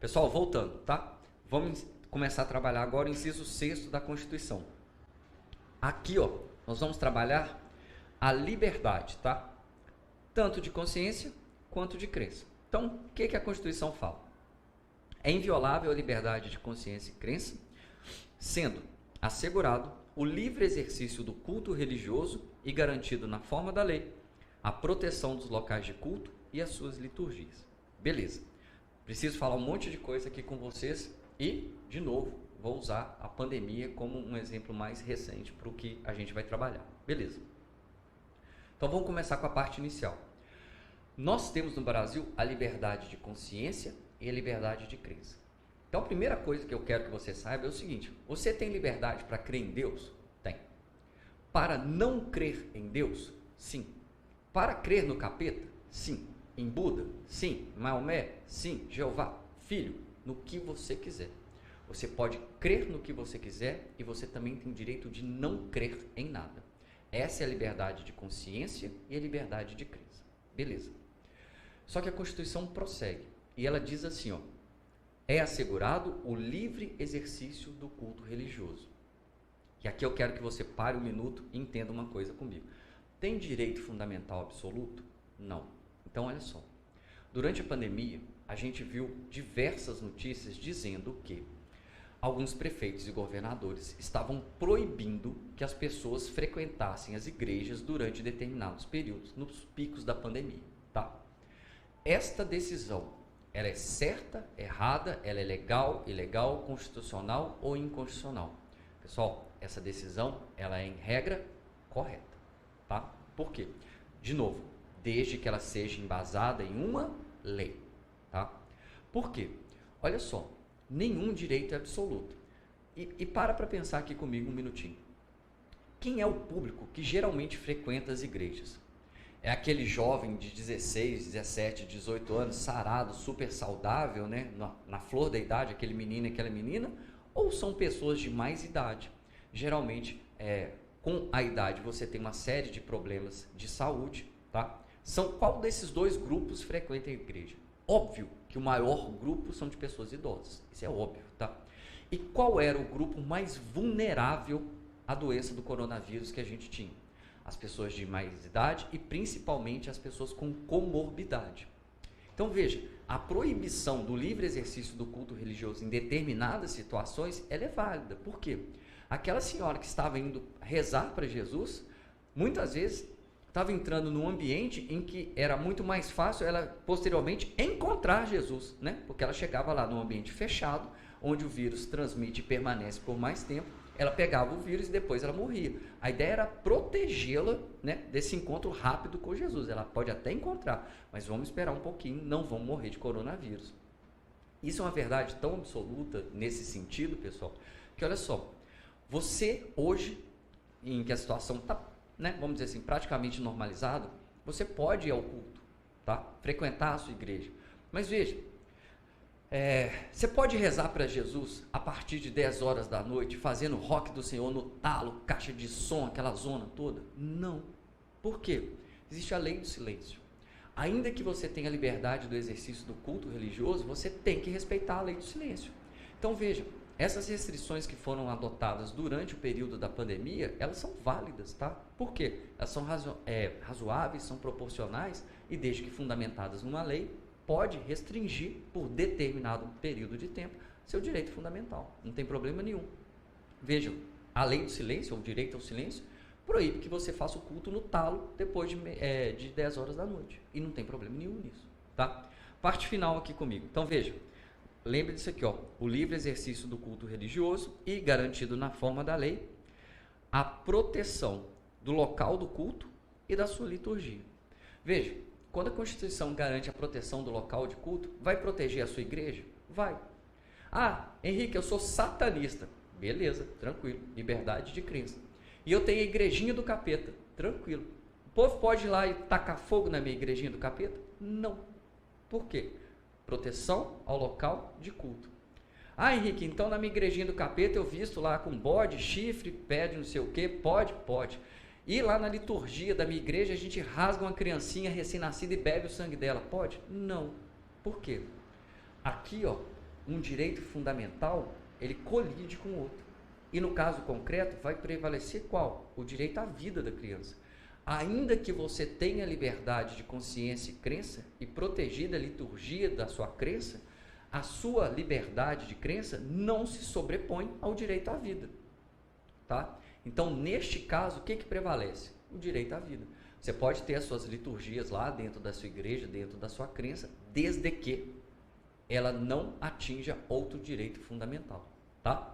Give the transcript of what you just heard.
Pessoal, voltando, tá? Vamos começar a trabalhar agora o inciso 6º da Constituição. Aqui, ó, nós vamos trabalhar a liberdade, tá? Tanto de consciência quanto de crença. Então, o que a Constituição fala? É inviolável a liberdade de consciência e crença, sendo assegurado o livre exercício do culto religioso e garantido na forma da lei a proteção dos locais de culto e as suas liturgias. Beleza. Preciso falar um monte de coisa aqui com vocês e, de novo, vou usar a pandemia como um exemplo mais recente para o que a gente vai trabalhar. Beleza. Então vamos começar com a parte inicial. Nós temos no Brasil a liberdade de consciência e a liberdade de crença. Então a primeira coisa que eu quero que você saiba é o seguinte: você tem liberdade para crer em Deus? Tem. Para não crer em Deus? Sim. Para crer no capeta? Sim. Em Buda? Sim. Maomé? Sim. Jeová? Filho, no que você quiser. Você pode crer no que você quiser e você também tem o direito de não crer em nada. Essa é a liberdade de consciência e a liberdade de crença. Beleza. Só que a Constituição prossegue e ela diz assim, ó: é assegurado o livre exercício do culto religioso. E aqui eu quero que você pare um minuto e entenda uma coisa comigo. Tem direito fundamental absoluto? Não. Então, olha só. Durante a pandemia, a gente viu diversas notícias dizendo que alguns prefeitos e governadores estavam proibindo que as pessoas frequentassem as igrejas durante determinados períodos, nos picos da pandemia, tá? Esta decisão, ela é certa, errada, ela é legal, ilegal, constitucional ou inconstitucional? Pessoal, essa decisão, ela é em regra correta, tá? Por quê? De novo, desde que ela seja embasada em uma lei, tá? Por quê? Olha só, nenhum direito é absoluto. E para pensar aqui comigo um minutinho. Quem é o público que geralmente frequenta as igrejas? É aquele jovem de 16, 17, 18 anos, sarado, super saudável, né? Na flor da idade, aquele menino e aquela menina? Ou são pessoas de mais idade? Geralmente, com a idade, você tem uma série de problemas de saúde, tá? Qual desses dois grupos frequenta a igreja? Óbvio que o maior grupo são de pessoas idosas. Isso é óbvio, tá? E qual era o grupo mais vulnerável à doença do coronavírus que a gente tinha? As pessoas de mais idade e principalmente as pessoas com comorbidade. Então veja, a proibição do livre exercício do culto religioso em determinadas situações, ela é válida. Por quê? Aquela senhora que estava indo rezar para Jesus, muitas vezes estava entrando num ambiente em que era muito mais fácil ela posteriormente encontrar Jesus, né? Porque ela chegava lá num ambiente fechado, onde o vírus transmite e permanece por mais tempo. Ela pegava o vírus e depois ela morria. A ideia era protegê-la, né, desse encontro rápido com Jesus. Ela pode até encontrar, mas vamos esperar um pouquinho, não vão morrer de coronavírus. Isso é uma verdade tão absoluta nesse sentido, pessoal, que olha só, você hoje, em que a situação está, né, vamos dizer assim, praticamente normalizado, você pode ir ao culto, tá? Frequentar a sua igreja. Mas veja, você pode rezar para Jesus a partir de 10 horas da noite, fazendo rock do Senhor no talo, caixa de som, aquela zona toda? Não. Por quê? Existe a lei do silêncio. Ainda que você tenha a liberdade do exercício do culto religioso, você tem que respeitar a lei do silêncio. Então veja, essas restrições que foram adotadas durante o período da pandemia, elas são válidas, tá? Por quê? Elas são razoáveis, são proporcionais e desde que fundamentadas numa lei, pode restringir por determinado período de tempo seu direito fundamental. Não tem problema nenhum. Vejam, a lei do silêncio, ou o direito ao silêncio, proíbe que você faça o culto no talo depois de 10 horas da noite. E não tem problema nenhum nisso, tá? Parte final aqui comigo. Então veja, lembre disso aqui, ó, o livre exercício do culto religioso e garantido na forma da lei a proteção do local do culto e da sua liturgia. Veja, quando a Constituição garante a proteção do local de culto, vai proteger a sua igreja? Vai. Ah, Henrique, eu sou satanista. Beleza, tranquilo, liberdade de crença. E eu tenho a igrejinha do capeta. Tranquilo. O povo pode ir lá e tacar fogo na minha igrejinha do capeta? Não. Por quê? Proteção ao local de culto. Ah, Henrique, então na minha igrejinha do capeta eu visto lá com bode, chifre, pé de não sei o quê? Pode? Pode. E lá na liturgia da minha igreja a gente rasga uma criancinha recém-nascida e bebe o sangue dela. Pode? Não. Por quê? Aqui, ó, um direito fundamental, ele colide com o outro. E no caso concreto, vai prevalecer qual? O direito à vida da criança. Ainda que você tenha liberdade de consciência e crença, e protegida a liturgia da sua crença, a sua liberdade de crença não se sobrepõe ao direito à vida. Tá? Então, neste caso, o que prevalece? O direito à vida. Você pode ter as suas liturgias lá dentro da sua igreja, dentro da sua crença, desde que ela não atinja outro direito fundamental. Tá?